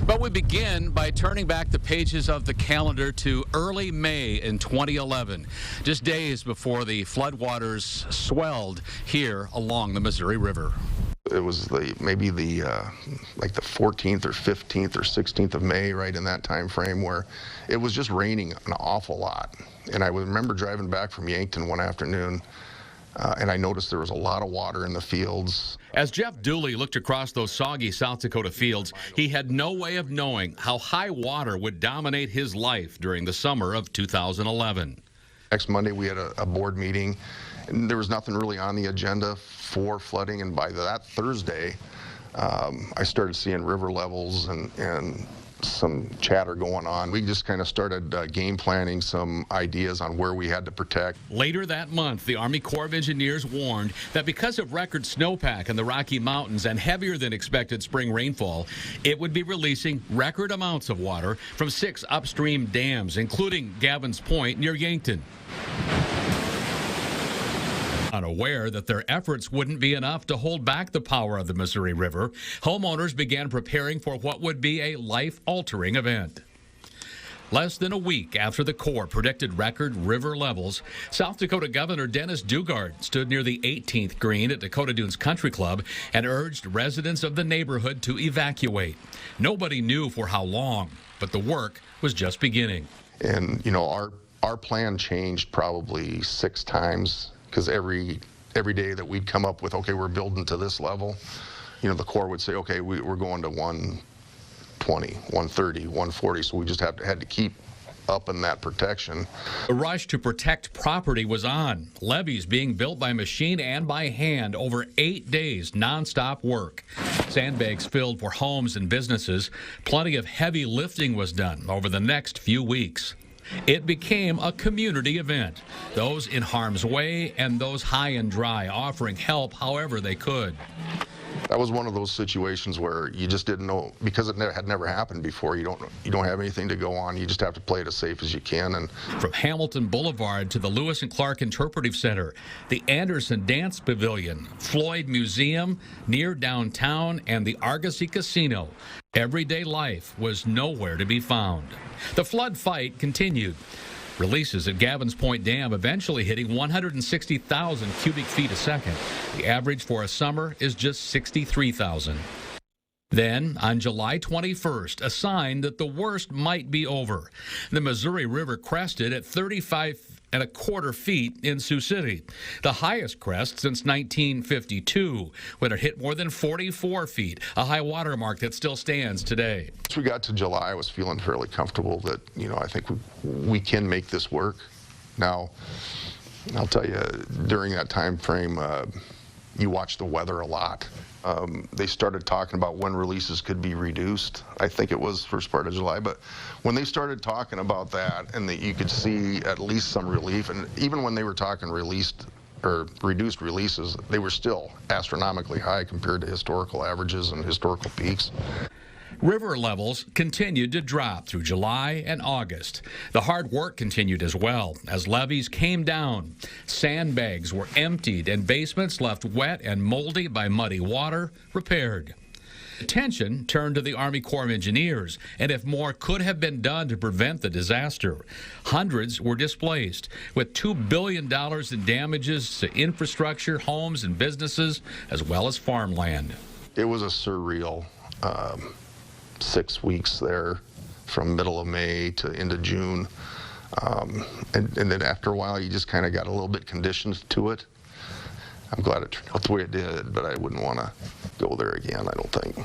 But we begin by turning back the pages of the calendar to early May in 2011, just days before the floodwaters swelled here along the Missouri River. It was maybe the 14th or 15th or 16th of May, right in that time frame, where it was just raining an awful lot. And I remember driving back from Yankton one afternoon, and I noticed there was a lot of water in the fields. As Jeff Dooley looked across those soggy South Dakota fields, he had no way of knowing how high water would dominate his life during the summer of 2011. Next Monday, we had a board meeting, and there was nothing really on the agenda for flooding. And by that Thursday, I started seeing river levels and some chatter going on. We just kind of started game planning some ideas on where we had to protect. Later that month, the Army Corps of Engineers warned that because of record snowpack in the Rocky Mountains and heavier than expected spring rainfall, it would be releasing record amounts of water from 6 upstream dams, including Gavin's Point near Yankton. Unaware that their efforts wouldn't be enough to hold back the power of the Missouri River, homeowners began preparing for what would be a life-altering event. Less than a week after the Corps predicted record river levels, South Dakota Governor Dennis Dugard stood near the 18th green at Dakota Dunes Country Club and urged residents of the neighborhood to evacuate. Nobody knew for how long, but the work was just beginning. And, you know, our plan changed probably 6 times. Because every day that we'd come up with, okay, we're building to this level, you know, the Corps would say, okay, we're going to 120, 130, 140. So we just had to keep up in that protection. The rush to protect property was on. Levees being built by machine and by hand over 8 days, nonstop work. Sandbags filled for homes and businesses. Plenty of heavy lifting was done over the next few weeks. It became a community event, those in harm's way and those high and dry offering help however they could. That was one of those situations where you just didn't know, because it had never happened before. You don't have anything to go on. You just have to play it as safe as you can. And from Hamilton Boulevard to the Lewis and Clark Interpretive Center, the Anderson Dance Pavilion, Floyd Museum near downtown, and the Argosy Casino, everyday life was nowhere to be found. The flood fight continued. Releases at Gavin's Point Dam eventually hitting 160,000 cubic feet a second. The average for a summer is just 63,000. Then, on July 21st, a sign that the worst might be over. The Missouri River crested at 35¼ feet in Sioux City, the highest crest since 1952, when it hit more than 44 feet, a high water mark that still stands today. Once we got to July, I was feeling fairly comfortable that, you know, I think we can make this work. Now, I'll tell you, during that time frame, you watch the weather a lot. They started talking about when releases could be reduced. I think it was first part of July, but when they started talking about that and that you could see at least some relief, and even when they were talking released or reduced releases, they were still astronomically high compared to historical averages and historical peaks. River levels continued to drop through July and August. The hard work continued as well as levees came down. Sandbags were emptied and basements left wet and moldy by muddy water repaired. Attention turned to the Army Corps of Engineers, and if more could have been done to prevent the disaster. Hundreds were displaced, with $2 billion in damages to infrastructure, homes, and businesses, as well as farmland. It was a surreal 6 weeks there, from middle of May to into June. And then after a while, you just kind of got a little bit conditioned to it. I'm glad it turned out the way it did, but I wouldn't want to go there again, I don't think.